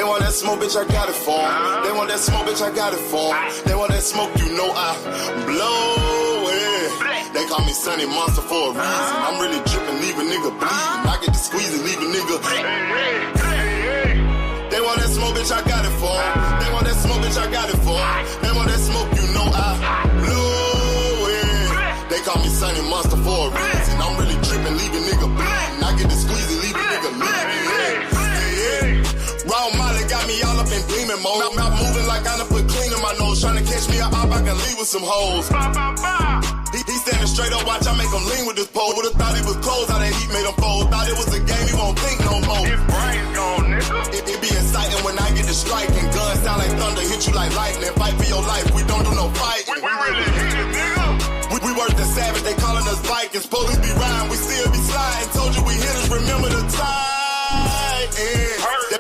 want that smoke, bitch, I got it for 'em. They want that smoke, bitch, I got it for 'em. They want that smoke, you know I blow it. They call me Sunny Monster for a reason. I'm really dripping, leave a nigga bleeding. I get to squeeze and leave a nigga. They want that smoke, bitch, I got it for 'em. They want that smoke, bitch, I got it for 'em. They want that smoke, you know I blow it. They call me Sunny Monster for a reason. I'm really dripping, leave a nigga bleeding. I get to squeeze and leave a nigga bleeding. Raw Molly got me all up in demon mode. Not moving like I done put clean in my nose. Trying to catch me a op, I can leave with some hoes. He standing straight up, watch I make him lean with this pole. Would've thought he was closed, how that heat made him fold. Thought it was a game, he won't think no more. His brain's gone, nigga. It be exciting when I get the strike. And guns sound like thunder, hit you like lightning. Fight for your life, we don't do no fighting. We really hit it, nigga. We worse than savage, they calling us Vikings. Police be riding, we still be sliding. Told you we hitters, remember the time.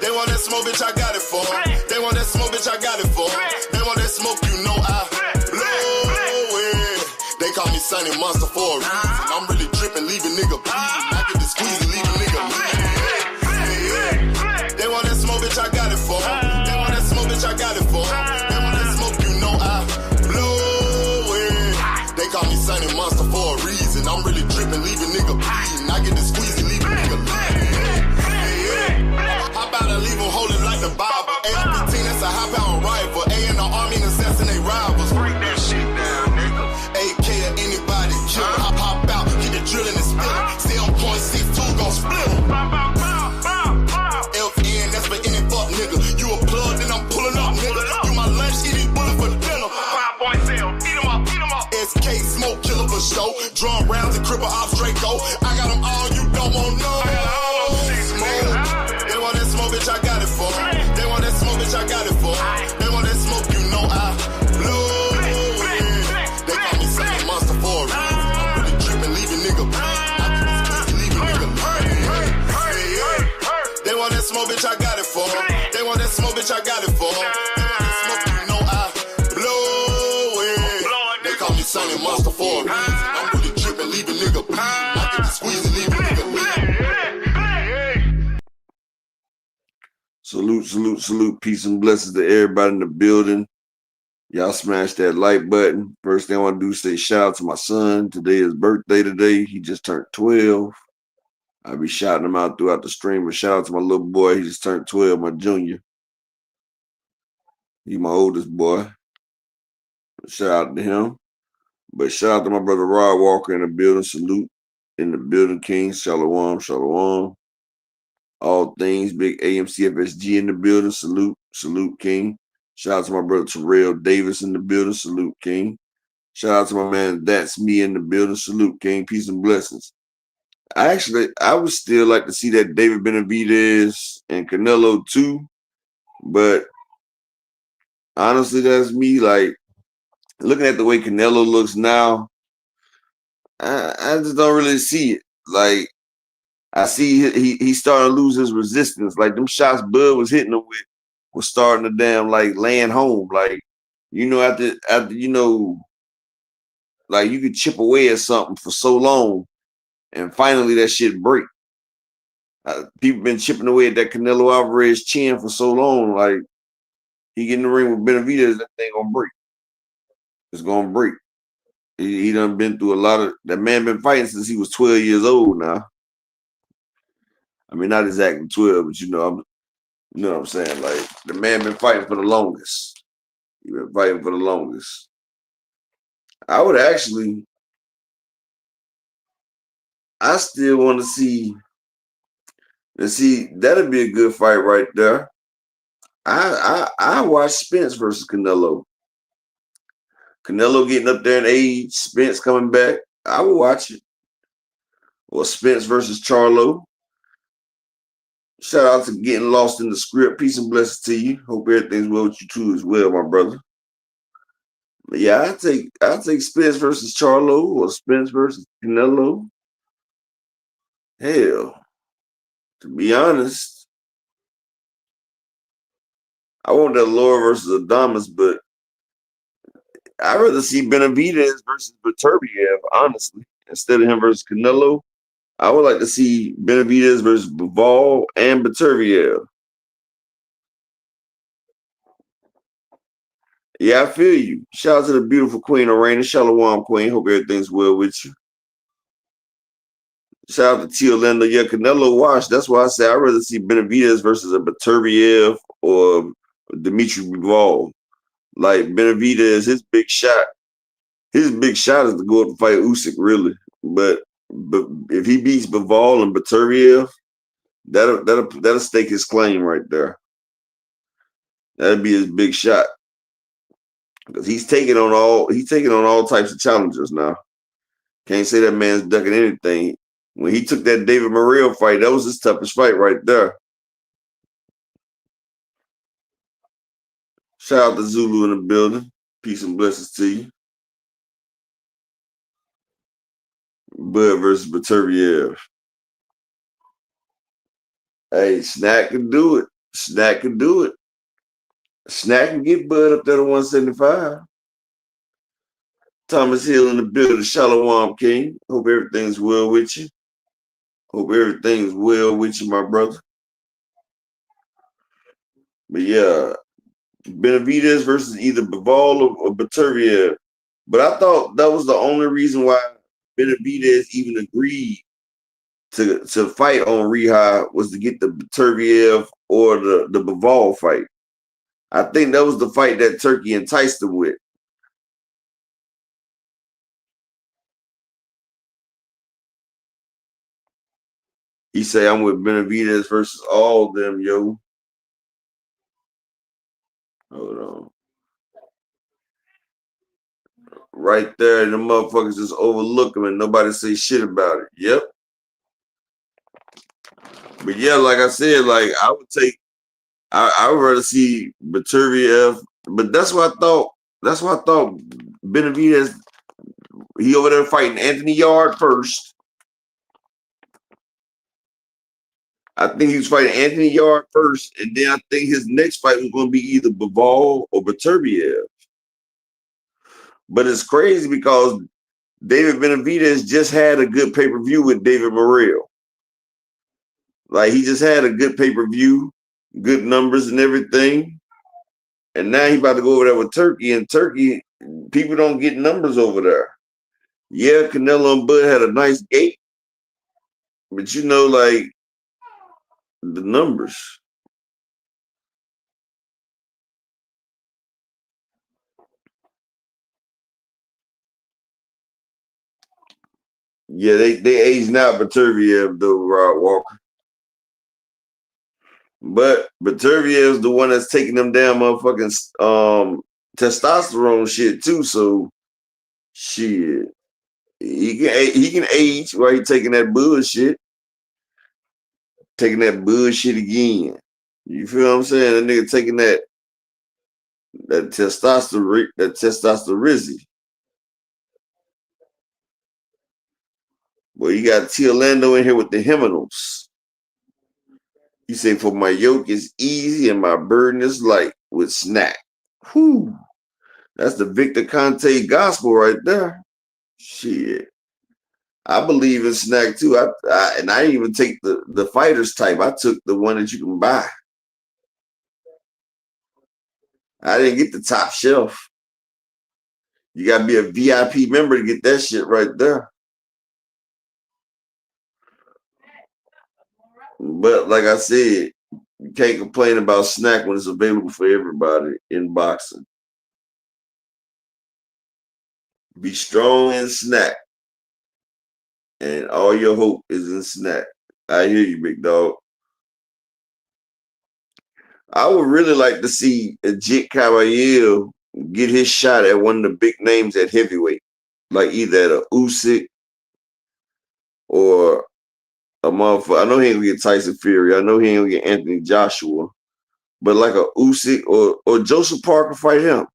They want that smoke, bitch, I got it for 'em. They want that smoke, bitch, I got it for 'em. They want that smoke, you know I blow it. They call me Sunny Monster for a reason. I'm really dripping, leave a nigga bleeding. I get to squeeze and leave a nigga bleeding. They want that smoke, bitch, I got it for 'em. They want that smoke, bitch, I got it for 'em. They want that smoke, you know I blow it. They call me Sunny Monster for a reason. I'm really dripping, leave a nigga bleeding. I get to squeeze and leave a nigga bleeding. How about I leave them holding like the Bible? AR-15, that's a high-power rifle. A in the army and assassinate rivals. Break that shit down, nigga. AK or anybody kill. Hop out, keep it drilling and spilling. Stay on point, 6-2, gon' split 'em. FN, that's for any fuck nigga. You a plug, then I'm pulling up, nigga. You my lunch, eat these bullets for dinner. 5 boys sell, eat 'em up, eat 'em up. SK, smoke killer for show. Drum rounds and cripple ops, Draco. I got 'em all, you don't want no. They want that smoke, bitch, I got it for 'em. They want that smoke, bitch, I got it for 'em. They want that smoke, you know I blow it. They call me Sunny Monster for a reason. I'm really dripping, leave a nigga bleeding. I can squeeze and leave a nigga bleeding. They want that smoke, bitch, I got it for 'em. They want that smoke, bitch, I got it for 'em. They want that smoke, you know I blow it. They call me Sunny Monster for a reason. I'm really dripping, leave a nigga bleeding. I can squeeze and leave a nigga bleeding. Salute. Peace and blessings to everybody in the building. Y'all smash that like button. First thing I want to do is say shout out to my son. Today is birthday today. He just turned 12. I'll be shouting him out throughout the stream. But shout out to my little boy. He just turned 12, my junior. He's my oldest boy. Shout out to him. But shout out to my brother Rod Walker in the building. Salute in the building, King. Shalom. All things, big AMCFSG in the building. Salute, King. Shout out to my brother Terrell Davis in the building. Salute, King. Shout out to my man That's Me in the building. Salute, King. Peace and blessings. I would still like to see that David Benavidez and Canelo too, but honestly, that's me. Like looking at the way Canelo looks now, I just don't really see it. Like I see he's starting to lose his resistance. Like them shots Bud was hitting him with was starting to damn like land home. Like, after like you could chip away at something for so long and finally that shit break. People been chipping away at that Canelo Alvarez chin for so long. Like he get in the ring with Benavidez, that thing gonna break. It's gonna break. He done been through a lot of that man been fighting since he was 12 years old now. I mean, not exactly 12, but you know what I'm saying? Like, the man been fighting for the longest. He been fighting for the longest. I still want to see, that'd be a good fight right there. I watch Spence versus Canelo. Canelo getting up there in age, Spence coming back. I would watch it. Or Spence versus Charlo. Shout out to getting lost in the script. Peace and blessings to you. Hope everything's well with you too as well, my brother. But yeah, I'll take Spence versus Charlo or Spence versus Canelo. Hell, to be honest, I want that Laura versus Adamas, but I'd rather see Benavidez versus Beterbiev, honestly, instead of him versus Canelo. I would like to see Benavidez versus Bivol and Beterbiev. Yeah, I feel you. Shout out to the beautiful Queen of Rain, Shalom Queen. Hope everything's well with you. Shout out to Tia Linda. Yeah, Canelo Wash. That's why I say I'd rather see Benavidez versus a Beterbiev or Dimitri Bivol. Like Benavidez, his big shot is to go up and fight Usyk, really. But if he beats Bivol and Beterbiev, that'll stake his claim right there. That'd be his big shot. Because he's taking on all types of challengers now. Can't say that man's ducking anything. When he took that David Morrell fight, that was his toughest fight right there. Shout out to Zulu in the building. Peace and blessings to you. Bud versus Beterbiev. Hey, Snack can do it. Snack can do it. Snack can get Bud up there to 175. Thomas Hill in the building. Shalom King. Hope everything's well with you. Hope everything's well with you, my brother. But yeah, Benavidez versus either Bivol or Beterbiev. But I thought that was the only reason why Benavidez even agreed to fight on Rehab was to get the Beterbiev or the Bivol fight. I think that was the fight that Turkey enticed him with. He say, I'm with Benavidez versus all of them, yo. Hold on. Right there, the motherfuckers just overlook him and nobody say shit about it. Yep. But yeah, like I said, like I would rather see Beterbiev, but that's what I thought. That's what I thought Benavidez, he over there fighting Anthony Yarde first. I think he was fighting Anthony Yarde first, and then I think his next fight was going to be either Bivol or Beterbiev. But it's crazy because David Benavidez just had a good pay-per-view with David Morrell. Like, he just had a good pay-per-view, good numbers and everything. And now he about to go over there with Turkey, and Turkey, people don't get numbers over there. Yeah, Canelo and Bud had a nice gate, but you know, like, the numbers. Yeah, they aging out Beterbiev though, Rod Walker. But Beterbiev's the one that's taking them damn motherfucking testosterone shit too. So shit, he can age while he taking that bullshit, again. You feel what I'm saying? That nigga taking that testosterone. Well, you got Tia Lando in here with the hymnals. He say, for my yoke is easy and my burden is light with Snack. Whew. That's the Victor Conte gospel right there. Shit. I believe in Snack too. I didn't even take the fighters type. I took the one that you can buy. I didn't get the top shelf. You got to be a VIP member to get that shit right there. But like I said, you can't complain about Snack when it's available for everybody in boxing. Be strong in Snack. And all your hope is in Snack. I hear you, big dog. I would really like to see Jit Caballero get his shot at one of the big names at heavyweight, like either at a Usyk or a motherfucker. I know he ain't gonna get Tyson Fury. I know he ain't gonna get Anthony Joshua, but like a Usyk or Joseph Parker fight him.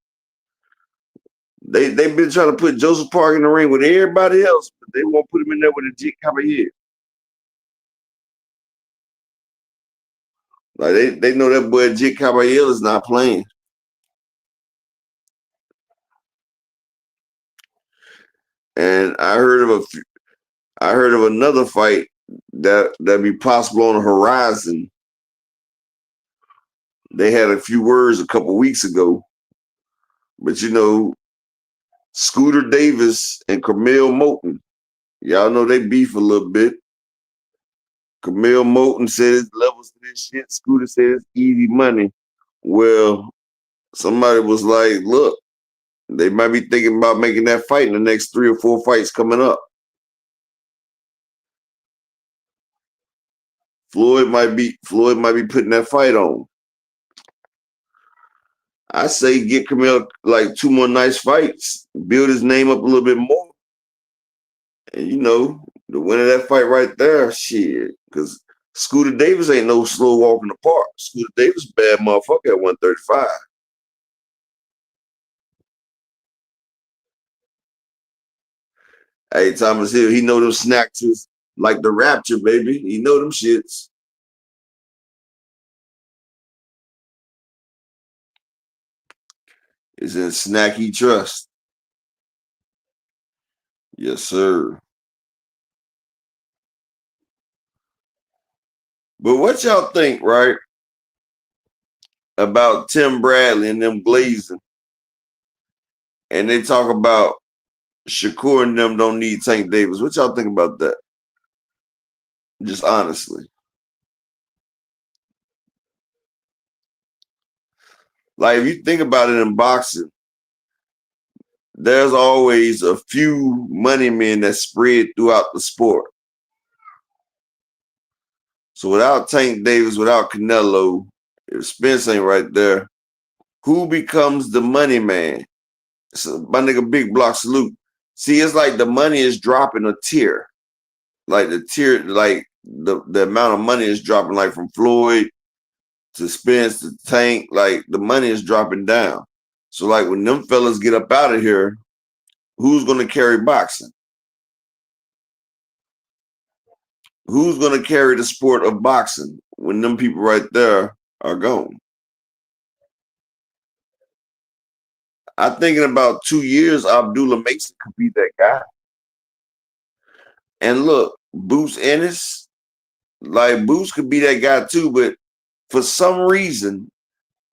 They've been trying to put Joseph Parker in the ring with everybody else, but they won't put him in there with a Jit Caballero. Like they know that boy Jit Caballero is not playing. And I heard of another fight that'd be possible on the horizon. They had a few words a couple weeks ago, But you know, Scooter Davis and Camille Moulton, y'all know they beef a little bit. Camille Moulton said it's levels to this shit. Scooter said it's easy money. Well, somebody was like, look, they might be thinking about making that fight in the next 3 or 4 fights coming up. Floyd might be putting that fight on. I say get Camille like 2 more nice fights, build his name up a little bit more. And you know, the winner of that fight right there, shit. Because Scooter Davis ain't no slow walk in the park. Scooter Davis bad motherfucker at 135. Hey, Thomas Hill, he know them snacks like the Rapture, baby. He know them shits. It's in snack he trust. Yes, sir. But what y'all think, right, about Tim Bradley and them glazing? And they talk about Shakur and them don't need Tank Davis. What y'all think about that? Just honestly. Like, if you think about it in boxing, there's always a few money men that spread throughout the sport. So without Tank Davis, without Canelo, if Spence ain't right there, who becomes the money man? So my nigga Big Block salute. See, it's like the money is dropping a tier. Like the tier, like the amount of money is dropping, like from Floyd to Spence to Tank, like the money is dropping down. So like when them fellas get up out of here, who's gonna carry boxing? Who's gonna carry the sport of boxing when them people right there are gone? I think in about 2 years, Abdullah Mason could be that guy. And look, Boots Ennis, like Boots could be that guy too, but for some reason,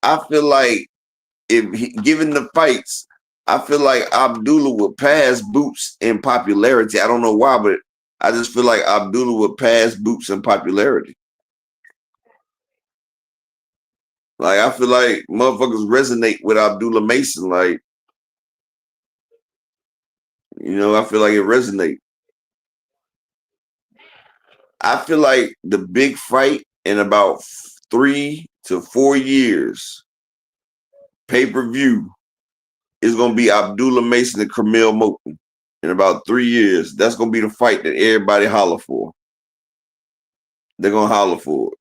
I feel like given the fights, I feel like Abdullah would pass Boots in popularity. I don't know why, but I just feel like Abdullah would pass Boots in popularity. Like, I feel like motherfuckers resonate with Abdullah Mason. Like, you know, I feel like it resonates. I feel like the big fight in about 3 to 4 years, pay-per-view, is going to be Abdullah Mason and Camille Moulton. In about 3 years, that's going to be the fight that everybody holler for. They're going to holler for it.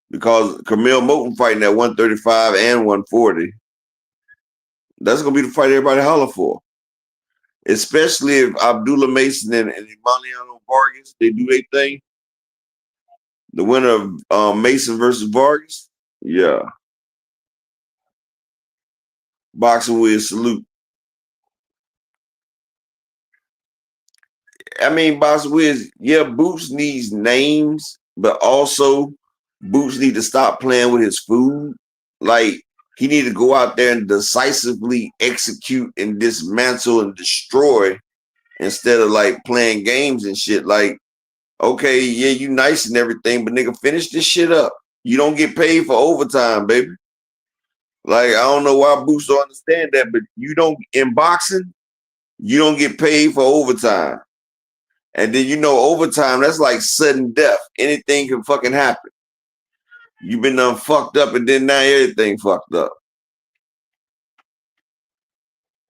Because Camille Moulton fighting at 135 and 140, that's going to be the fight everybody holler for. Especially if Abdullah Mason and Emiliano Vargas, they do their thing. The winner of Mason versus Vargas, yeah. Boxing with salute. I mean, Boxing Wiz, yeah, Boots needs names, but also Boots need to stop playing with his food. Like, he need to go out there and decisively execute and dismantle and destroy instead of like playing games and shit. Like, okay, yeah, you nice and everything, but nigga, finish this shit up. You don't get paid for overtime, baby. Like, I don't know why Boots don't understand that, but you don't, in boxing, you don't get paid for overtime. And then, you know, overtime, that's like sudden death. Anything can fucking happen. You've been done fucked up, and then now everything fucked up.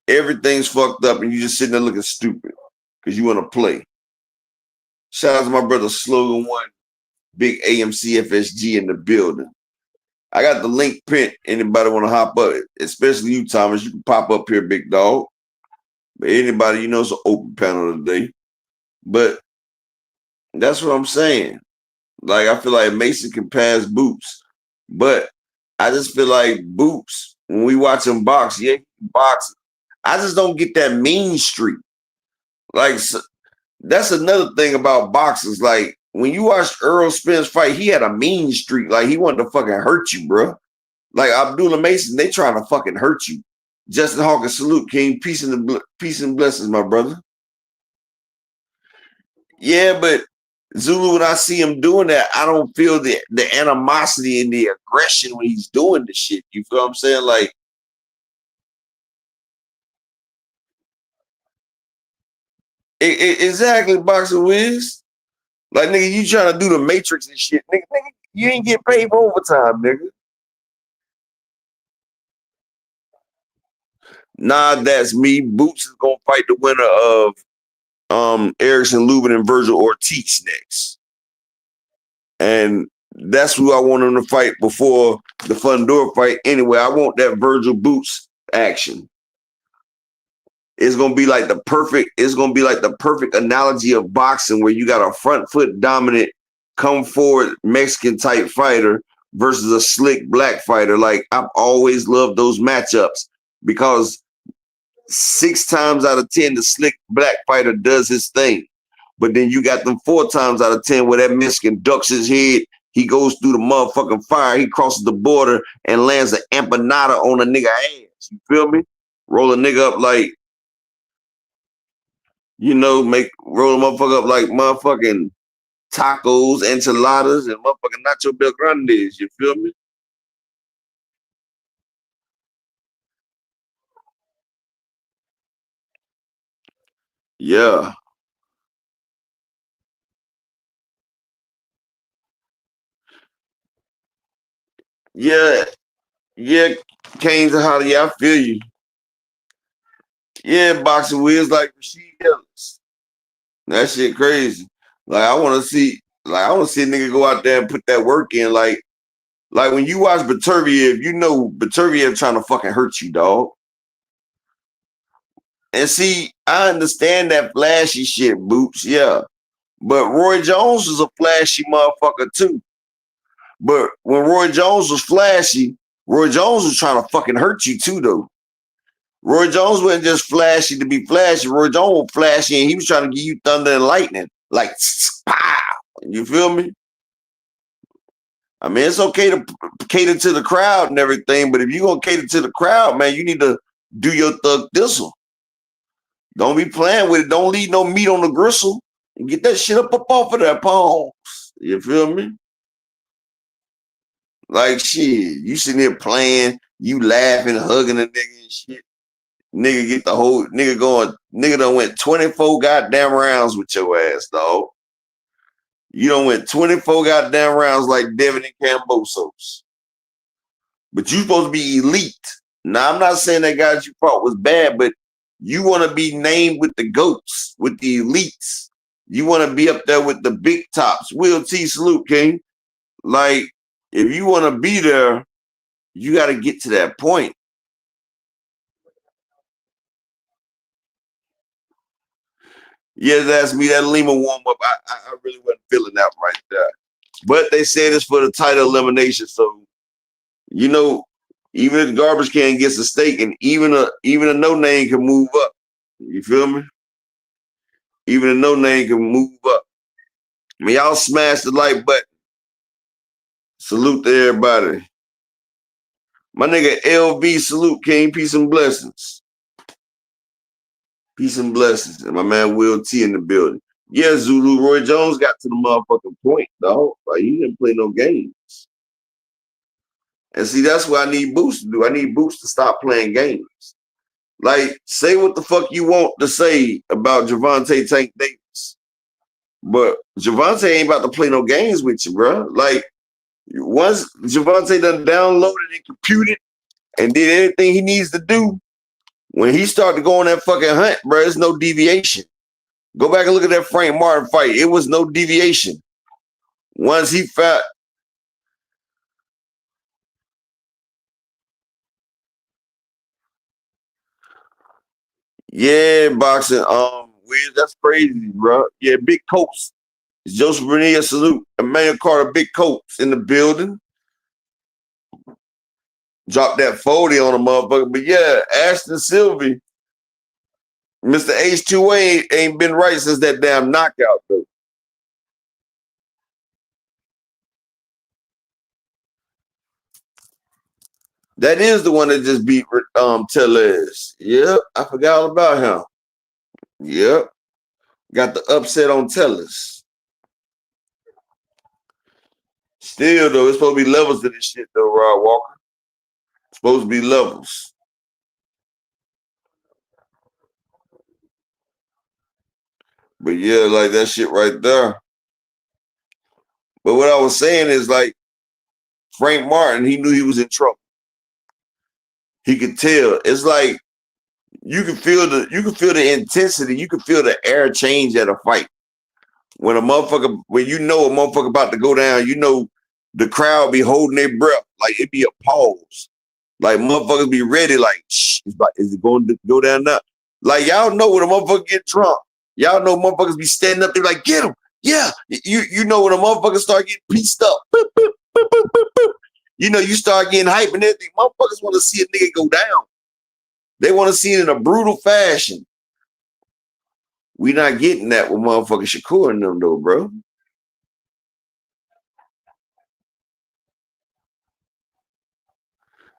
Everything's fucked up, and you just sitting there looking stupid because you want to play. Shout out to my brother Slogan One, big AMC FSG in the building. I got the link pinned. Anybody want to hop up, especially you, Thomas, you can pop up here, big dog. But anybody, you know, it's an open panel today. But that's what I'm saying. Like, I feel like Mason can pass Boots. But I just feel like Boots, when we watch him box, yeah, boxing, I just don't get that mean streak. Like, so, that's another thing about boxers. Like, when you watch Earl Spence fight, he had a mean streak. Like, he wanted to fucking hurt you, bro. Like, Abdullah Mason, they trying to fucking hurt you. Justin Hawkins, salute, King. Peace and blessings, my brother. Yeah, but Zulu, when I see him doing that, I don't feel the animosity and the aggression when he's doing the shit. You feel what I'm saying? Like, exactly, Boxer Wiz. Like, nigga, you trying to do the Matrix and shit. Nigga, you ain't get paid for overtime, nigga. Nah, that's me. Boots is gonna fight the winner of Erickson Lubin and Virgil Ortiz next. And that's who I want him to fight before the Fundora fight. Anyway, I want that Virgil Boots action. It's gonna be like the perfect analogy of boxing where you got a front foot dominant, come forward Mexican type fighter versus a slick black fighter. Like, I've always loved those matchups because 6 times out of 10, the slick black fighter does his thing. But then you got them 4 times out of 10 where that Mexican ducks his head. He goes through the motherfucking fire. He crosses the border and lands an empanada on a nigga ass. You feel me? Roll a nigga up like, roll a motherfucker up like motherfucking tacos, enchiladas, and motherfucking nacho bel grandes. You feel me? Yeah. Yeah. Yeah. Canes and Holly, I feel you. Yeah, boxing wheels like Rasheed Ellis. That shit crazy. Like, I want to see a nigga go out there and put that work in. Like when you watch Beterbiev, you know Beterbiev trying to fucking hurt you, dog. And see, I understand that flashy shit, Boots, yeah. But Roy Jones was a flashy motherfucker too. But when Roy Jones was flashy, Roy Jones was trying to fucking hurt you too, though. Roy Jones wasn't just flashy to be flashy. Roy Jones was flashy and he was trying to give you thunder and lightning. Like, pow. You feel me? I mean, it's okay to cater to the crowd and everything, but if you're going to cater to the crowd, man, you need to do your thug thistle. Don't be playing with it. Don't leave no meat on the gristle. And get that shit up off of that palms. You feel me? Like, shit, you sitting there playing, you laughing, hugging a nigga and shit. Nigga get the whole, nigga done went 24 goddamn rounds with your ass, dog. You done went 24 goddamn rounds like Devin and Cambosos. But you supposed to be elite. Now, I'm not saying that guy you fought was bad, but you want to be named with the GOATs, with the elites. You want to be up there with the big tops. Will T, salute, King. Like, if you want to be there, you got to get to that point. Yeah, that's me. That Lima warm up, I really wasn't feeling that right there. But they said it's for the title elimination, so even if the garbage can gets a steak, and even a no name can move up. You feel me? Even a no name can move up. I mean, y'all smash the like button. Salute to everybody. My nigga LV, salute, King. Peace and blessings. Peace and blessings. And my man Will T in the building. Yeah, Zulu. Roy Jones got to the motherfucking point, dog. Like, he didn't play no games. And see, that's what I need Boots to do. I need Boots to stop playing games. Like, say what the fuck you want to say about Gervonta Tank Davis. But Gervonta ain't about to play no games with you, bro. Like, once Gervonta done downloaded and computed and did everything he needs to do, when he started to go on that fucking hunt, bro, there's no deviation. Go back and look at that Frank Martin fight. It was no deviation. Once he found... Yeah, boxing. Wiz, that's crazy, bro. Yeah, Big Coats. Joseph Bonilla, salute. Emmanuel Carter, Big Coats in the building. Drop that 40 on a motherfucker. But yeah, Ashton Sylvie, Mr. H2A ain't been right since that damn knockout, though. That is the one that just beat Tellez. Yep, I forgot all about him. Yep, got the upset on Tellez. Still though, it's supposed to be levels to this shit though, Rod Walker. It's supposed to be levels. But yeah, like that shit right there. But what I was saying is like Frank Martin, he knew he was in trouble. He could tell. It's like you can feel the intensity, you can feel the air change at a fight. When you know a motherfucker about to go down, you know the crowd be holding their breath. Like it be a pause. Like motherfuckers be ready, like, shh, is it going to go down now? Like y'all know when a motherfucker get drunk. Y'all know motherfuckers be standing up there like, get him. Yeah. You know when a motherfucker start getting pieced up. Boop, boop, boop, boop, boop, boop. You know, you start getting hype and everything. Motherfuckers want to see a nigga go down. They want to see it in a brutal fashion. We not getting that with motherfucking Shakur and them though, bro.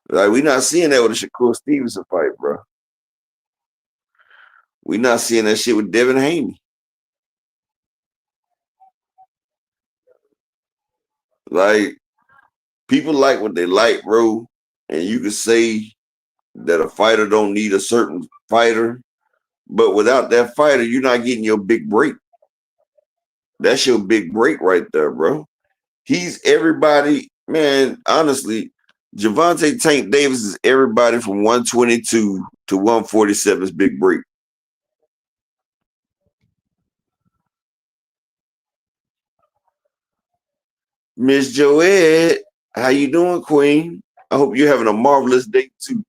Like we not seeing that with a Shakur Stevenson fight, bro. We not seeing that shit with Devin Haney. Like people like what they like, bro. And you can say that a fighter don't need a certain fighter, but without that fighter, you're not getting your big break. That's your big break right there, bro. He's everybody, man. Honestly, Gervonta Tank Davis is everybody from 122 to 147's big break. Miss Joette, how you doing, Queen? I hope you're having a marvelous day too.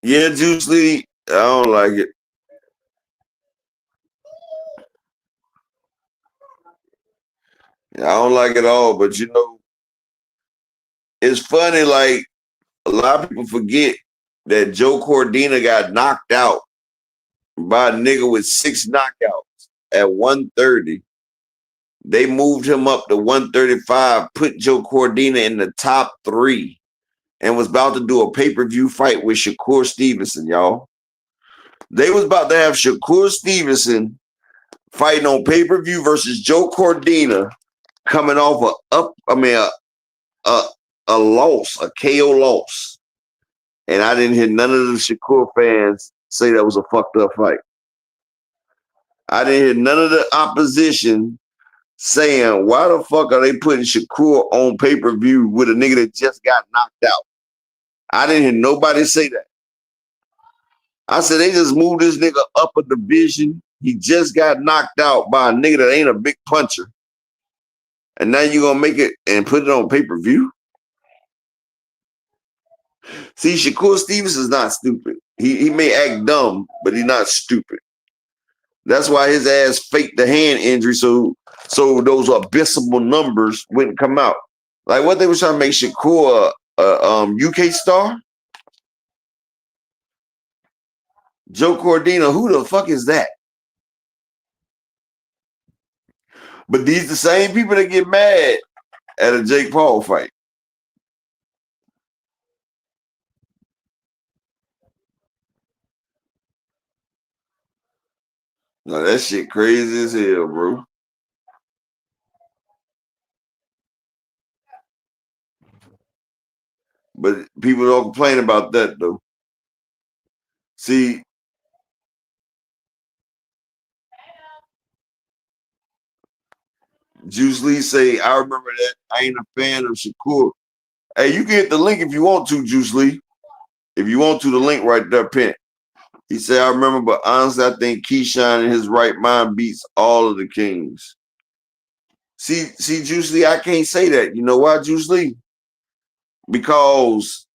Yeah, Juice Lee, I don't like it. I don't like it at all, but you know, it's funny, like a lot of people forget that Joe Cordina got knocked out by a nigga with 6 knockouts at 130. They moved him up to 135, put Joe Cordina in the top 3, and was about to do a pay-per-view fight with Shakur Stevenson, y'all. They was about to have Shakur Stevenson fighting on pay-per-view versus Joe Cordina, coming off a loss, a KO loss. And I didn't hear none of the Shakur fans say that was a fucked up fight. I didn't hear none of the opposition saying, why the fuck are they putting Shakur on pay-per-view with a nigga that just got knocked out? I didn't hear nobody say that. I said they just moved this nigga up a division. He just got knocked out by a nigga that ain't a big puncher. And now you're going to make it and put it on pay-per-view? See, Shakur Stevenson's not stupid. He may act dumb, but he's not stupid. That's why his ass faked the hand injury so those abysmal numbers wouldn't come out. Like what they were trying to make Shakur a UK star? Joe Cordina, who the fuck is that? But these the same people that get mad at a Jake Paul fight. No, that shit crazy as hell, bro. But people don't complain about that though. See, Juice Lee say, I remember that. I ain't a fan of Shakur. Hey, you can hit the link if you want to, Juice Lee. If you want to, the link right there, pin. He said, I remember, but honestly, I think Keyshawn in his right mind beats all of the Kings. See, Juice Lee, I can't say that. You know why, Juice Lee? Because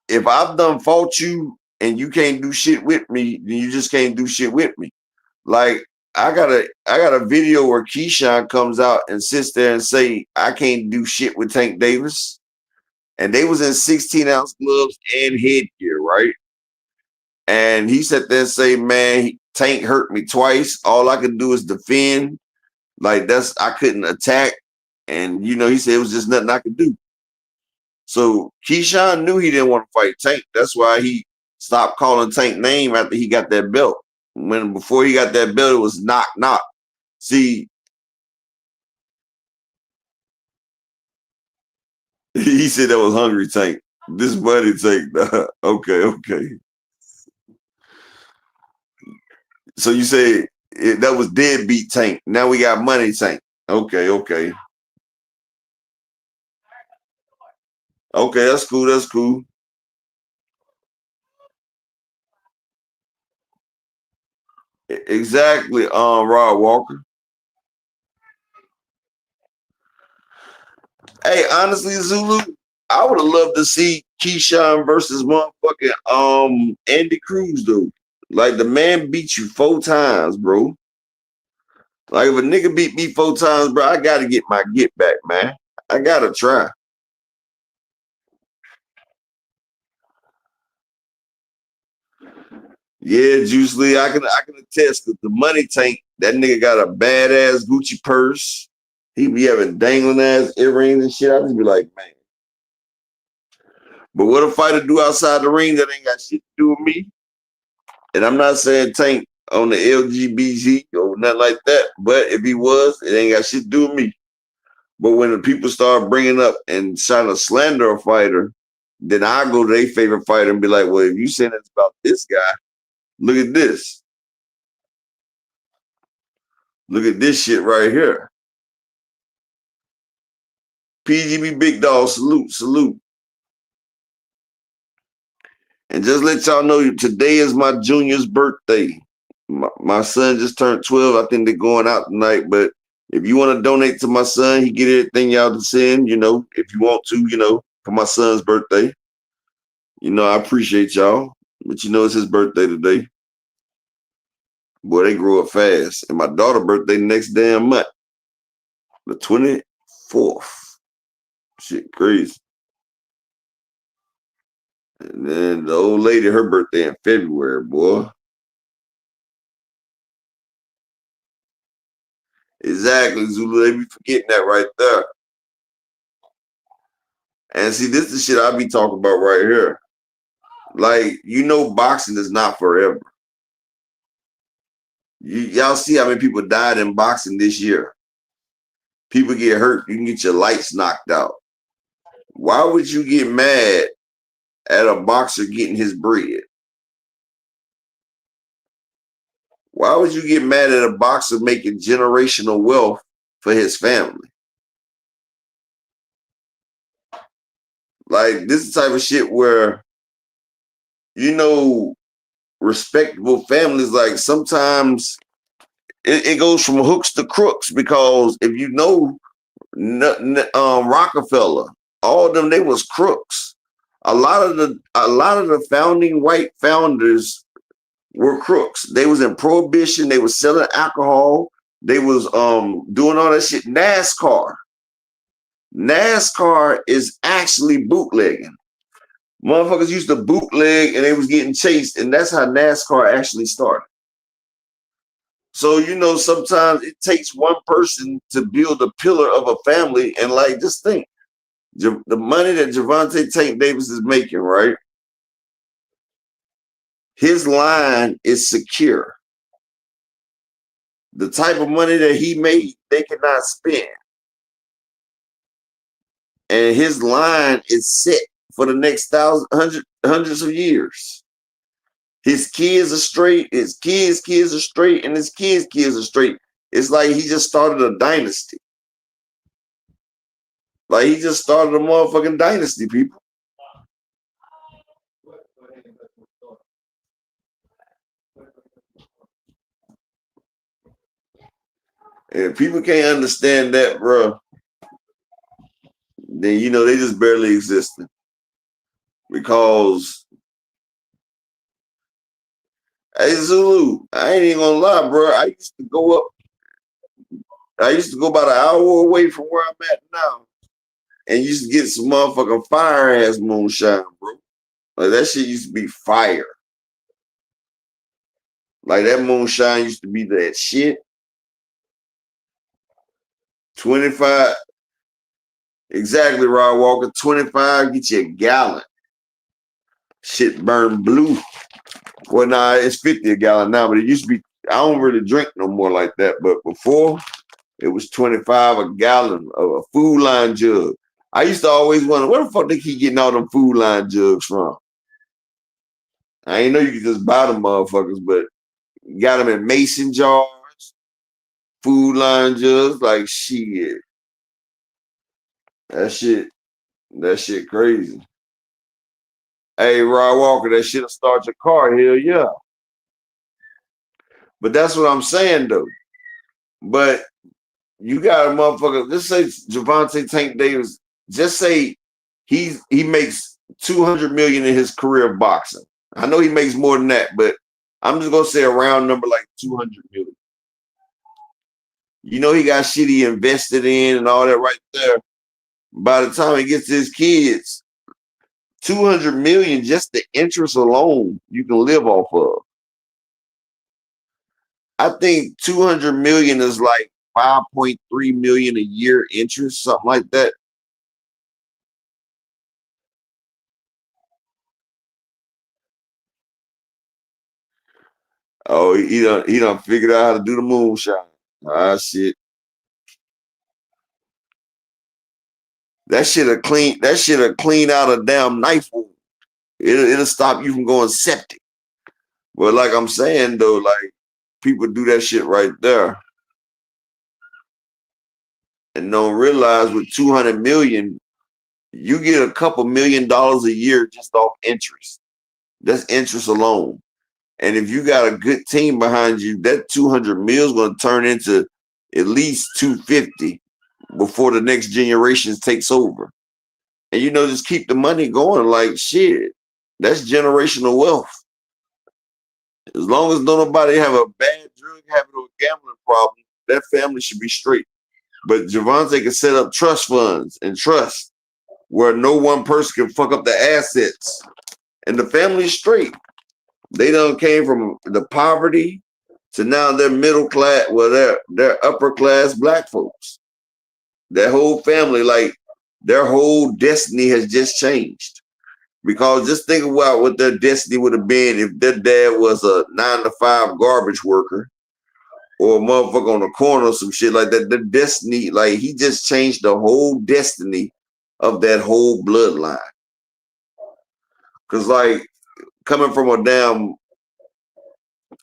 if I've done fought you and you can't do shit with me, then you just can't do shit with me. Like, I got a video where Keyshawn comes out and sits there and say, I can't do shit with Tank Davis. And they was in 16-ounce gloves and headgear, right? And he sat there and say, man, Tank hurt me twice. All I can do is defend. Like I couldn't attack, and he said it was just nothing I could do. So Keyshawn knew he didn't want to fight Tank. That's why he stopped calling Tank name after he got that belt. Before he got that belt, it was knock knock. See, he said that was Hungry Tank. This Money Tank. Okay. So you say that was Deadbeat Tank. Now we got Money Tank. Okay. Okay, that's cool. Exactly, Rod Walker. Hey, honestly, Zulu, I would have loved to see Keyshawn versus motherfucking Andy Cruz, though. Like, the man beat you 4 times, bro. Like, if a nigga beat me 4 times, bro, I gotta get my get back, man. I gotta try. Yeah, Juice Lee, I can attest that the Money Tank, that nigga got a badass Gucci purse. He be having dangling ass earrings and shit. I just be like, man. But what a fighter do outside the ring that ain't got shit to do with me? And I'm not saying Tank on the LGBT or nothing like that, but if he was, it ain't got shit to do with me. But when the people start bringing up and trying to slander a fighter, then I go to their favorite fighter and be like, well, if you saying it's about this guy, look at this. Look at this shit right here. PGB Big Dog, salute. And just let y'all know, today is my junior's birthday. My son just turned 12. I think they're going out tonight. But if you want to donate to my son, he get everything y'all to send, if you want to, for my son's birthday. I appreciate y'all. But it's his birthday today. Boy, they grow up fast. And my daughter's birthday next damn month. The 24th. Shit crazy. And then the old lady, her birthday in February, boy. Exactly, Zulu. They be forgetting that right there. And see, this is the shit I be talking about right here. Like, boxing is not forever. Y'all see how many people died in boxing this year? People get hurt. You can get your lights knocked out. Why would you get mad at a boxer getting his bread? Why would you get mad at a boxer making generational wealth for his family? Like, this is the type of shit where, respectable families, like, sometimes it goes from hooks to crooks, because if Rockefeller, all of them, they was crooks. A lot of the founding white founders were crooks. They was in prohibition. They was selling alcohol. They was doing all that shit. NASCAR is actually bootlegging. Motherfuckers used to bootleg and they was getting chased, and that's how NASCAR actually started. So, sometimes it takes one person to build a pillar of a family. And, like, just think, the money that Gervonta Tank Davis is making, right? His line is secure. The type of money that he made, they cannot spend. And his line is set for the next hundreds of years. His kids are straight, his kids' kids are straight, and his kids' kids are straight. It's like he just started a dynasty. Like, he just started a motherfucking dynasty, people. And if people can't understand that, bro, then they just barely existing. Because, hey, Zulu, I ain't even gonna lie, bro. I used to go about an hour away from where I'm at now, and used to get some motherfucking fire ass moonshine, bro. Like, that shit used to be fire. Like, that moonshine used to be that shit. 25. Exactly, Rod Walker. 25, get you a gallon. Shit burn blue. Well, nah, it's 50 a gallon now, but it used to be, I don't really drink no more like that. But before, it was 25 a gallon of a Food Line jug. I used to always wonder, where the fuck they keep getting all them Food Line jugs from? I ain't know you could just buy them motherfuckers, but you got them in mason jars, Food Line jugs, like shit. That shit crazy. Hey, Rod Walker, that shit'll start your car, hell yeah. But that's what I'm saying though. But you got a motherfucker, just say Gervonta Tank Davis, just say he makes 200 million in his career of boxing. I know he makes more than that, but I'm just gonna say a round number like 200 million. You know he got shit he invested in and all that right there. By the time he gets to his kids, 200 million, just the interest alone, you can live off of. I think 200 million is like 5.3 million a year interest, something like that. Oh, he done figured out how to do the moonshine. Ah shit. That shit'll clean out a damn knife wound. It'll stop you from going septic. But like I'm saying though, like people do that shit right there and don't realize with 200 million, you get a couple $1,000,000 a year just off interest. That's interest alone. And if you got a good team behind you, that 200 mil is going to turn into at least 250 before the next generation takes over. And just keep the money going like shit. That's generational wealth. As long as nobody have a bad drug habit or gambling problem, that family should be straight. But Gervonta can set up trust funds and trust where no one person can fuck up the assets. And the family's straight. They done came from the poverty to now they're middle class, well, they're upper class black folks. That whole family, like their whole destiny has just changed. Because just think about what their destiny would have been if their dad was a 9-to-5 garbage worker or a motherfucker on the corner or some shit like that. The destiny, like he just changed the whole destiny of that whole bloodline. Cause like coming from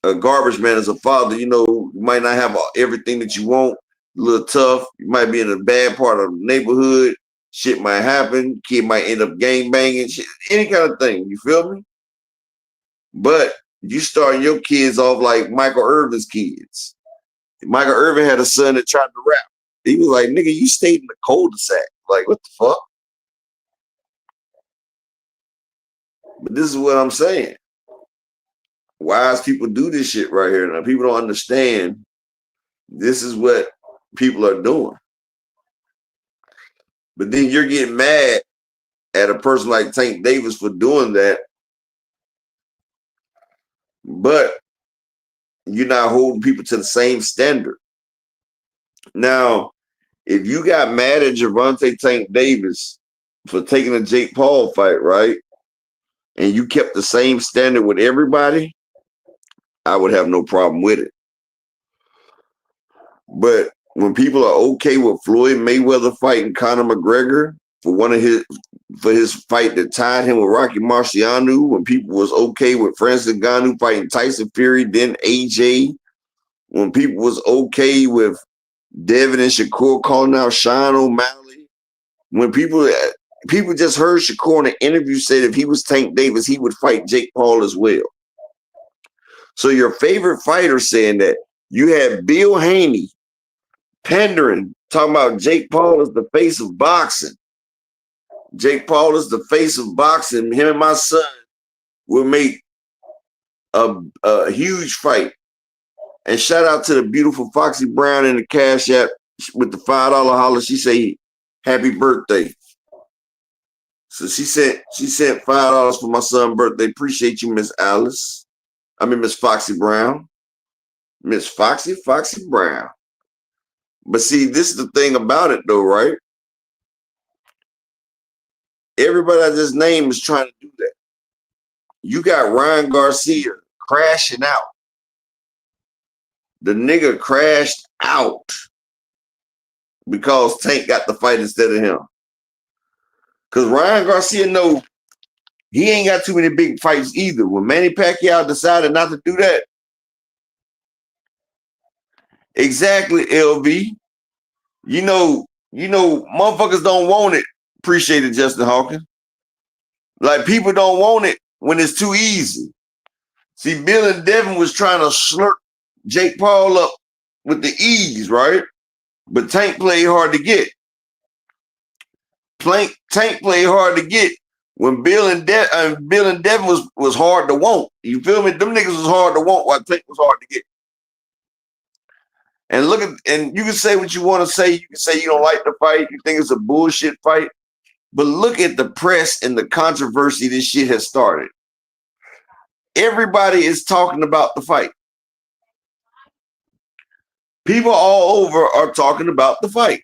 a garbage man as a father, you might not have everything that you want, a little tough. You might be in a bad part of the neighborhood. Shit might happen. Kid might end up gang banging. Shit, any kind of thing. You feel me? But you starting your kids off like Michael Irvin's kids. Michael Irvin had a son that tried to rap. He was like, nigga, you stayed in the cul-de-sac. Like, what the fuck? But this is what I'm saying. Wise people do this shit right here. Now, people don't understand this is what people are doing. But then you're getting mad at a person like Tank Davis for doing that. But you're not holding people to the same standard. Now, if you got mad at Gervonta Tank Davis for taking a Jake Paul fight, right? And you kept the same standard with everybody, I would have no problem with it. But when people are okay with Floyd Mayweather fighting Conor McGregor for his fight that tied him with Rocky Marciano, when people was okay with Francis Ngannou fighting Tyson Fury, then AJ, when people was okay with Devin and Shakur calling out Sean O'Malley, when people just heard Shakur in an interview said if he was Tank Davis, he would fight Jake Paul as well. So your favorite fighter saying that. You had Bill Haney pandering, talking about Jake Paul is the face of boxing. Jake Paul is the face of boxing. Him and my son will make a huge fight. And shout out to the beautiful Foxy Brown in the Cash App with the $5 holler. She say, happy birthday. So she sent $5 for my son's birthday. Appreciate you, Miss Alice. Miss Foxy Brown. Miss Foxy Brown. But see, this is the thing about it, though, right? Everybody I just named is trying to do that. You got Ryan Garcia crashing out. The nigga crashed out because Tank got the fight instead of him. Because Ryan Garcia know he ain't got too many big fights either. When Manny Pacquiao decided not to do that, exactly, LV. You know, motherfuckers don't want it. Appreciate it, Justin Hawkins. Like, people don't want it when it's too easy. See, Bill and Devin was trying to slurp Jake Paul up with the ease, right? But Tank played hard to get. Tank played hard to get when Bill and Devin was hard to want. You feel me? Them niggas was hard to want while Tank was hard to get. And and you can say what you want to say. You can say you don't like the fight. You think it's a bullshit fight. But look at the press and the controversy this shit has started. Everybody is talking about the fight. People all over are talking about the fight.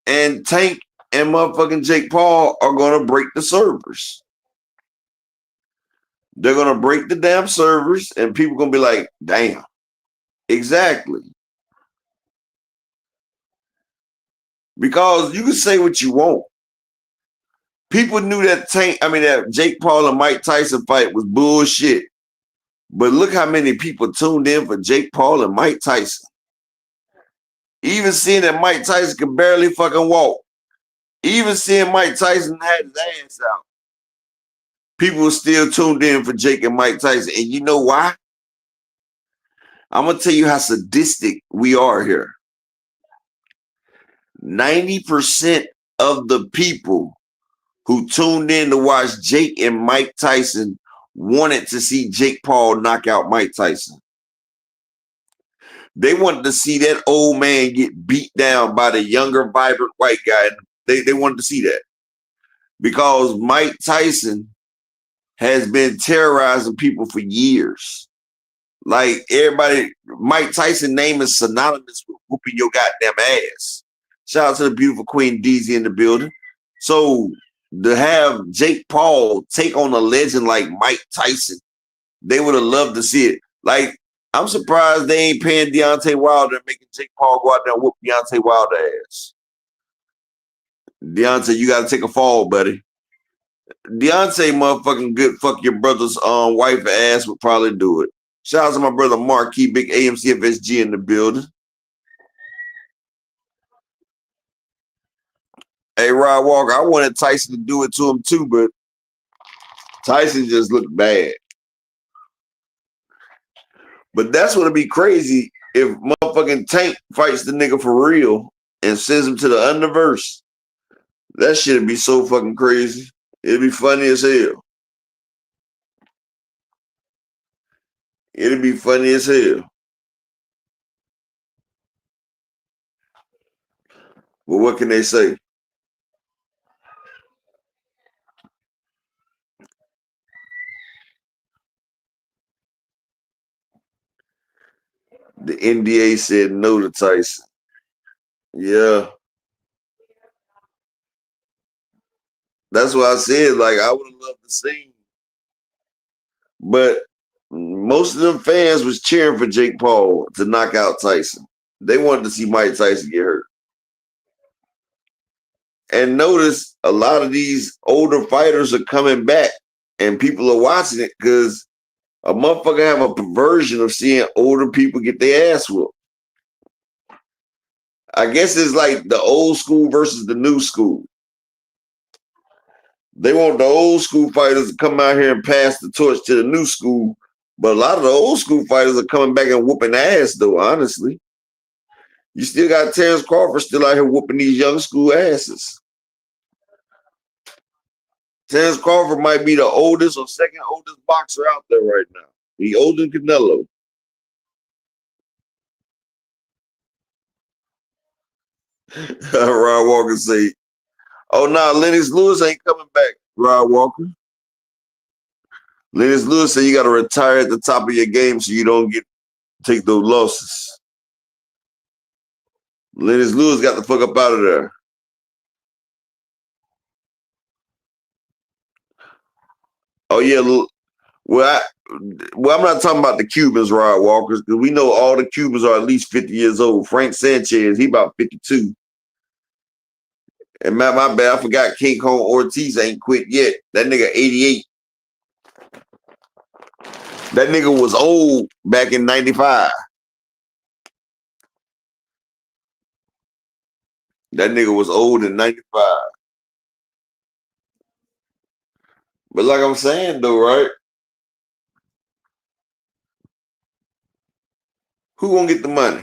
And Tank and motherfucking Jake Paul are going to break the servers. They're going to break the damn servers, and people going to be like, damn. Exactly. Because you can say what you want. People knew that that Jake Paul and Mike Tyson fight was bullshit. But look how many people tuned in for Jake Paul and Mike Tyson. Even seeing that Mike Tyson could barely fucking walk. Even seeing Mike Tyson had his ass out. People were still tuned in for Jake and Mike Tyson. And you know why? I'm going to tell you how sadistic we are here. 90% of the people who tuned in to watch Jake and Mike Tyson wanted to see Jake Paul knock out Mike Tyson. They wanted to see that old man get beat down by the younger, vibrant white guy. They wanted to see that. Because Mike Tyson has been terrorizing people for years. Like, everybody, Mike Tyson name is synonymous with whooping your goddamn ass. Shout out to the beautiful Queen DZ in the building. So to have Jake Paul take on a legend like Mike Tyson, they would have loved to see it. Like, I'm surprised they ain't paying Deontay Wilder and making Jake Paul go out there and whoop Deontay Wilder ass. Deontay, you got to take a fall, buddy. Deontay motherfucking good fuck your brother's wife ass would probably do it. Shout out to my brother Marquis, big AMCFSG in the building. Hey, Rod Walker, I wanted Tyson to do it to him too, but Tyson just looked bad. But that's what'd be crazy if motherfucking Tank fights the nigga for real and sends him to the Underverse. That shit'd be so fucking crazy. It'd be funny as hell. It'd be funny as hell. Well, what can they say? The NDA said no to Tyson. Yeah. That's why I said, like, I would have loved to see. But most of them fans was cheering for Jake Paul to knock out Tyson. They wanted to see Mike Tyson get hurt. And notice a lot of these older fighters are coming back and people are watching it because a motherfucker have a perversion of seeing older people get their ass whooped. I guess it's like the old school versus the new school. They want the old school fighters to come out here and pass the torch to the new school. But a lot of the old school fighters are coming back and whooping ass, though, honestly. You still got Terrence Crawford still out here whooping these young school asses. Terrence Crawford might be the oldest or second oldest boxer out there right now. He older than Canelo. Rod Walker say, oh, no, Lennox Lewis ain't coming back, Rod Walker. Lennox Lewis said you got to retire at the top of your game so you don't get take those losses. Lennox Lewis got the fuck up out of there. Oh yeah, well, I'm not talking about the Cubans, Rod Walkers, because we know all the Cubans are at least 50 years old. Frank Sanchez, he about 52. And my bad, I forgot King Kong Ortiz ain't quit yet. That nigga 88. That nigga was old back in 95. That nigga was old in 95. But like I'm saying though, right? Who gonna get the money?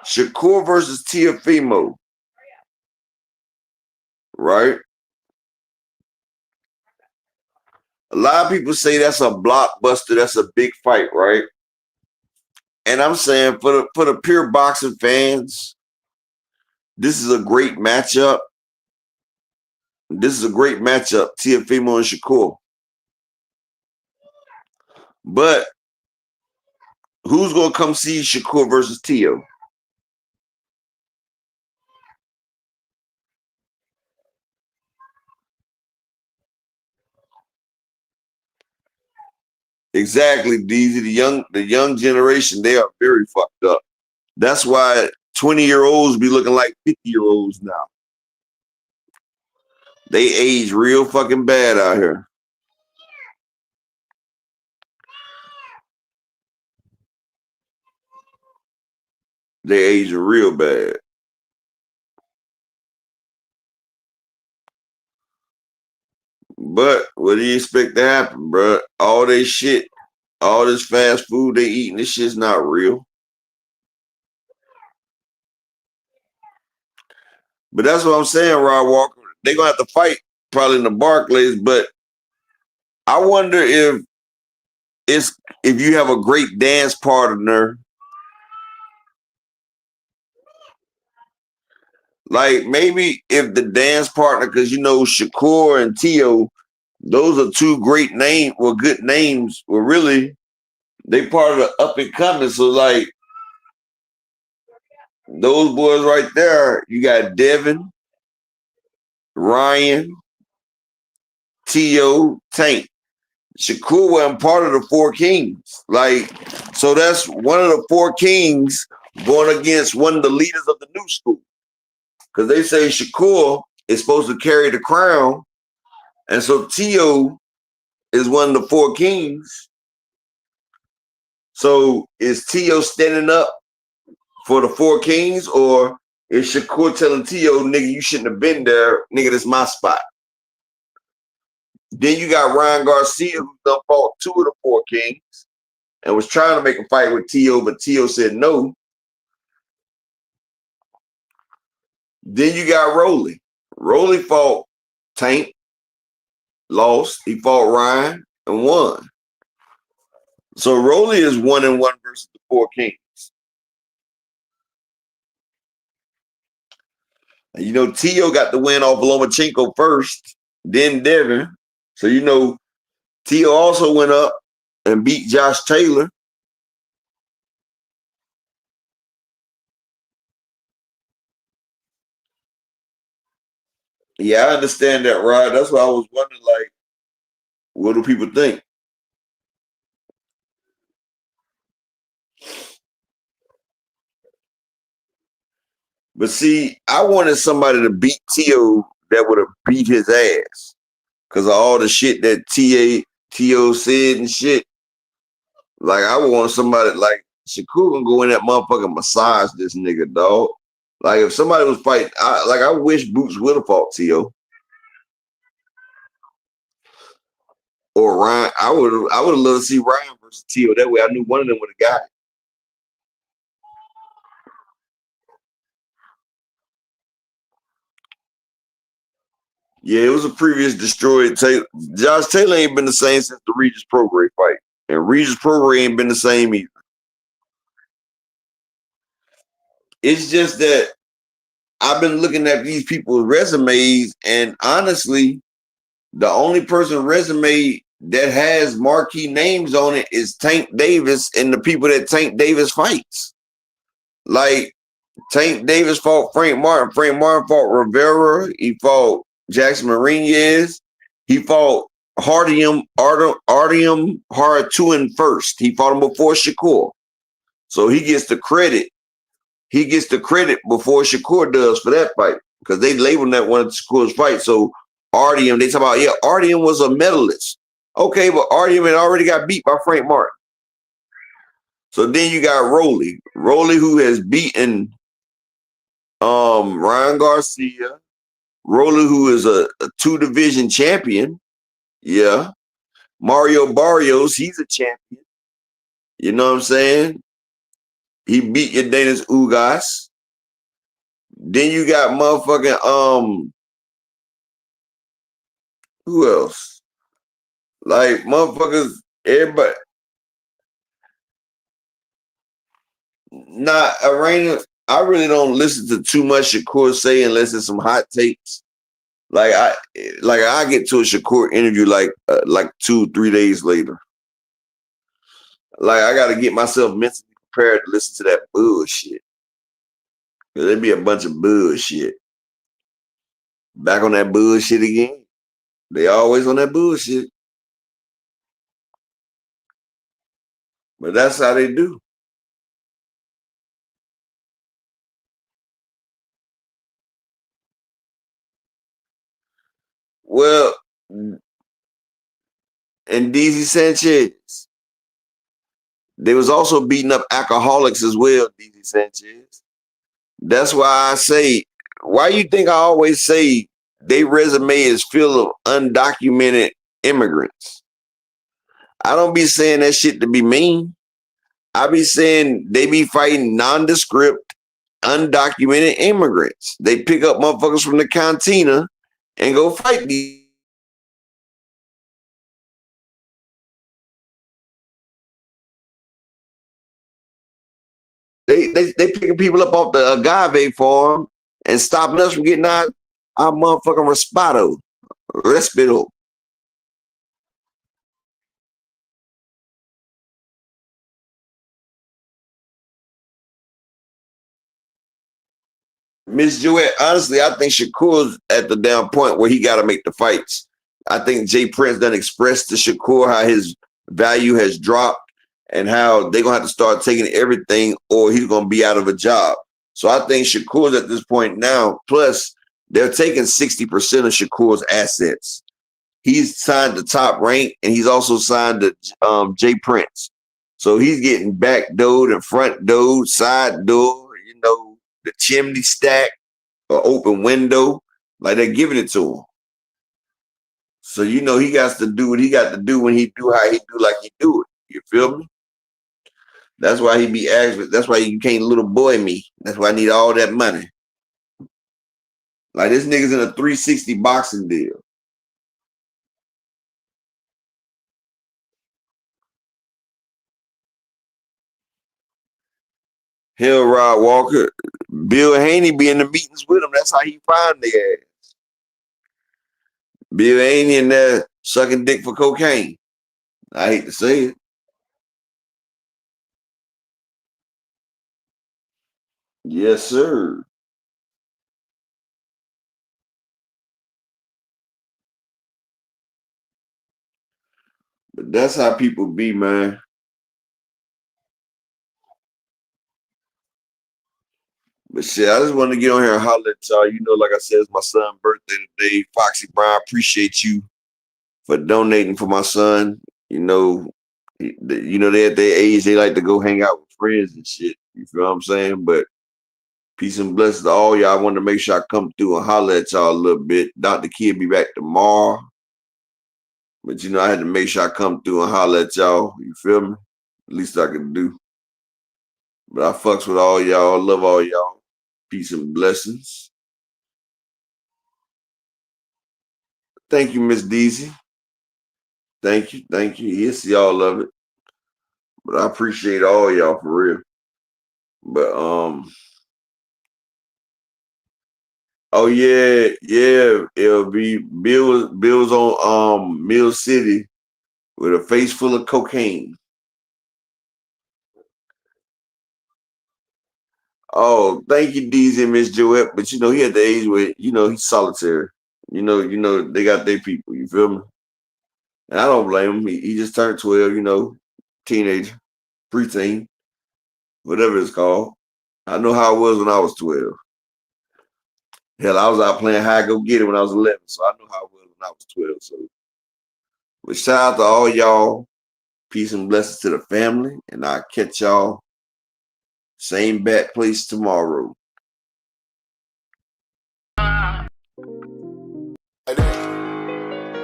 Shakur versus Teofimo. Right? A lot of people say that's a blockbuster, that's a big fight, right? And I'm saying for the pure boxing fans, this is a great matchup. This is a great matchup, Teofimo and Shakur. But who's gonna come see Shakur versus Teo? Exactly, DZ. The young generation, they are very fucked up. That's why 20-year-olds be looking like 50-year-olds now. They age real fucking bad out here. They age real bad. But what do you expect to happen, bro? All this shit, all this fast food they eating, this shit's not real. But that's what I'm saying, Rod Walker. They're gonna have to fight probably in the Barclays, but I wonder if you have a great dance partner, like maybe if the dance partner, because you know Shakur and Teo, those are two great names, well, good names. Well, really, they part of the up and coming. So like those boys right there, you got Devin, Ryan, Teo, Tank. Shakur wasn't part of the Four Kings. Like, so that's one of the Four Kings going against one of the leaders of the new school. Because they say Shakur is supposed to carry the crown. And so Teo is one of the Four Kings. So is Teo standing up for the Four Kings, or is Shakur telling Teo, nigga, you shouldn't have been there, nigga, this is my spot? Then you got Ryan Garcia, who done fought two of the Four Kings and was trying to make a fight with Teo, but Teo said no. Then you got Rolly. Rolly fought Tank, lost. He fought Ryan and won. So Rolly is 1-1 versus the Four Kings. And you know, Teo got the win off Lomachenko first, then Devin. So you know, Teo also went up and beat Josh Taylor. Yeah, I understand that, Rod. That's why I was wondering, like, what do people think? But see, I wanted somebody to beat Teo that would have beat his ass because of all the shit that Teo said and shit. Like, I want somebody like Shakur can go in that motherfucker massage this nigga, dog. Like, if somebody was fighting, I wish Boots would have fought Teo. Or Ryan. I would have loved to see Ryan versus Teo. That way I knew one of them would have got it. Yeah, it was a previous destroyed Taylor. Josh Taylor ain't been the same since the Regis Prograis fight. And Regis Prograis ain't been the same either. It's just that I've been looking at these people's resumes, and honestly, The only person resume that has marquee names on it is Tank Davis and the people that Tank Davis fights. Like Tank Davis fought Frank Martin. Frank Martin fought Rivera. He fought Jackson Marinez. He fought Artyom Haratuin first. He fought him before Shakur. So he gets the credit. He gets the credit before Shakur does for that fight because they labeled that one of Shakur's fights. So Artyom, they talk about, yeah, Artyom was a medalist. Okay, but Artyom had already got beat by Frank Martin. So then you got Rolly, who has beaten Ryan Garcia, Rolly, who is a 2-division champion. Yeah. Mario Barrios, he's a champion. You know what I'm saying? He beat Yordenis Ugas. Then you got motherfucking who else? Like motherfuckers, everybody. Nah, Arena, I really don't listen to too much Shakur say unless it's some hot takes. Like I get to a Shakur interview like 2-3 days later. Like I got to get myself mentally prepared to listen to that bullshit. Cause there'd be a bunch of bullshit. Back on that bullshit again. They always on that bullshit. But that's how they do. Well, and DZ Sanchez, they was also beating up alcoholics as well, DZ Sanchez. That's why I say, why you think I always say their resume is full of undocumented immigrants? I don't be saying that shit to be mean. I be saying they be fighting nondescript, undocumented immigrants. They pick up motherfuckers from the cantina and go fight these. They picking people up off the agave farm and stopping us from getting our motherfucking respido. Miss Joette, honestly, I think Shakur's at the down point where he got to make the fights. I think Jay Prince done expressed to Shakur how his value has dropped and how they're going to have to start taking everything or he's going to be out of a job. So I think Shakur's at this point now. Plus, they're taking 60% of Shakur's assets. He's signed the Top Rank and he's also signed to Jay Prince. So he's getting back door and front door, side door, the chimney stack or open window, like they're giving it to him. So he got to do what he got to do when he do how he do like he do it. You feel me? That's why he be asking. That's why you can't little boy me. That's why I need all that money. Like this nigga's in a 360 boxing deal. Hell, Rod Walker, Bill Haney be in the meetings with him. That's how he find their ass. Bill Haney in there sucking dick for cocaine. I hate to say it. Yes, sir. But that's how people be, man. But shit, I just wanted to get on here and holler at y'all. Like I said, it's my son's birthday today. Foxy Brown, appreciate you for donating for my son. They at their age, they like to go hang out with friends and shit. You feel what I'm saying? But peace and blessings to all y'all. I wanted to make sure I come through and holler at y'all a little bit. Dr. Kid be back tomorrow. But I had to make sure I come through and holler at y'all. You feel me? Least I could do. But I fucks with all y'all. Love all y'all. Peace and blessings. Thank you, Miss Deasy. Thank you. Yes, y'all love it. But I appreciate all y'all for real. But Oh yeah. It'll be Bill was on Mill City with a face full of cocaine. Oh, thank you, DZ and Miss Joette. But he at the age where he's solitary. They got their people. You feel me? And I don't blame him. He just turned 12. Teenager, preteen, whatever it's called. I know how it was when I was 12. Hell, I was out playing high go get it when I was 11, so I know how it was when I was 12. So, but shout out to all y'all. Peace and blessings to the family, and I'll catch y'all same bat place tomorrow.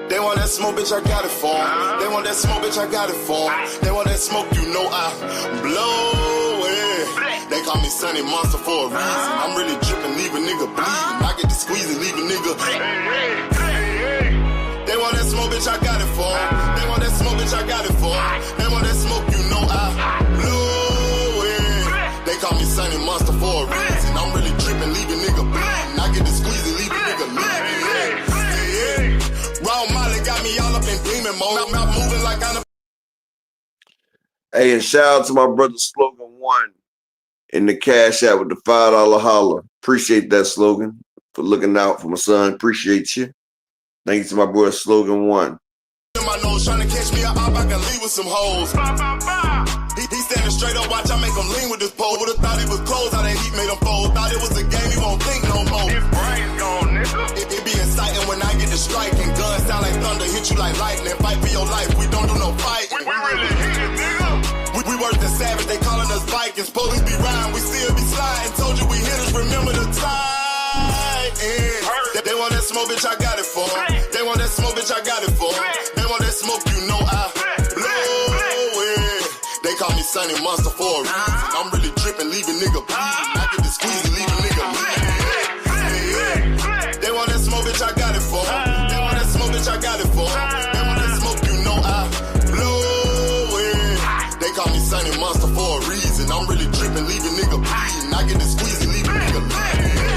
They want that smoke, bitch, I got it for 'em. They want that smoke, bitch, I got it for 'em. They want that smoke, I blow it. They call me Sunny Monster for a reason. I'm really dripping, leave a nigga bleeding. I get to squeeze and leave a nigga. They want that smoke, bitch, I got it for 'em. They want that smoke, bitch, I got it for 'em. They want that smoke, I blow it. They call me Sunny Monster for a reason. I'm really dripping, leave a nigga bleeding. I get to squeeze and leave a nigga bleeding. Raw Molly got me all up in demon mode. I'm not moving like I'm. Hey, and shout out to my brother Slogan One in the Cash App with the $5 holler. Appreciate that, Slogan, for looking out for my son. Appreciate you. Thank you to my boy Slogan One. My nose trying to catch me up, I can leave with some hoes. He standing straight up, watch I make him lean with this pole. Would've thought he was close, how that heat made him fold. Thought it was a game, he won't think no more. His brain's gone, nigga. It be exciting when I get to striking. Guns sound like thunder, hit you like lightning. Fight for your life, we don't do no fighting. We really hit it, nigga. We worse than savage, they calling us Vikings. Police be riding, we still be sliding. Told you we hit us, remember the time. They want that smoke, bitch, I got it for 'em. They want that smoke, bitch, I got it for 'em. They want that smoke, I blow it. They call me Sunny Monster for a reason. I'm really dripping, leave a nigga bleeding. I get to squeeze and leave a nigga bleeding. They want that smoke, bitch, I got it for 'em. They want that smoke, bitch, I got it for 'em. They want that smoke, I blow it. They call me Sunny Monster for a reason. I'm really dripping, leave a nigga bleeding. I get to squeeze and leave a nigga bleeding.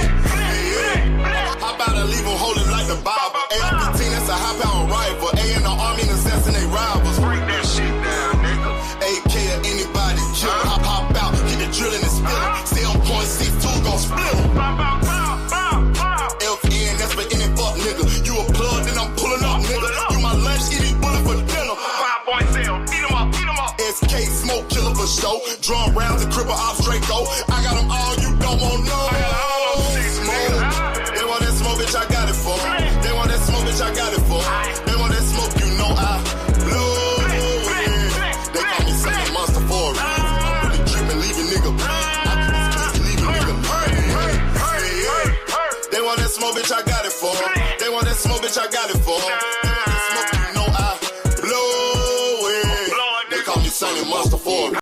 How about I leave him holding like the Bible? AR-15, that's a high-power rifle. A in the army and assassinate rivals. Break that shit down, nigga. AK or anybody kill him. Hop out, get the drilling and spilling. Stay on point 6-2, gon' split him. FN, that's for any fuck nigga. You a plug, then I'm pulling up, nigga. You my lunch, eating bullet for dinner. 5.0, eat him up. SK, smoke killer for show. Drum rounds and cripple ops, Draco. I got them all, you don't want no. They want that smoke, bitch, I got it for 'em. They want that smoke, bitch, I got it for 'em. They want that smoke, I blow it. They call me Sunny Monster for a reason. I'm really dripping, leave a nigga bleeding. I get this pussy, leave a nigga bleeding. They want that smoke, bitch, I got it for 'em. They want that smoke, bitch, I got it for 'em. They want that smoke, I blow it. They call me Sunny Monster for a reason.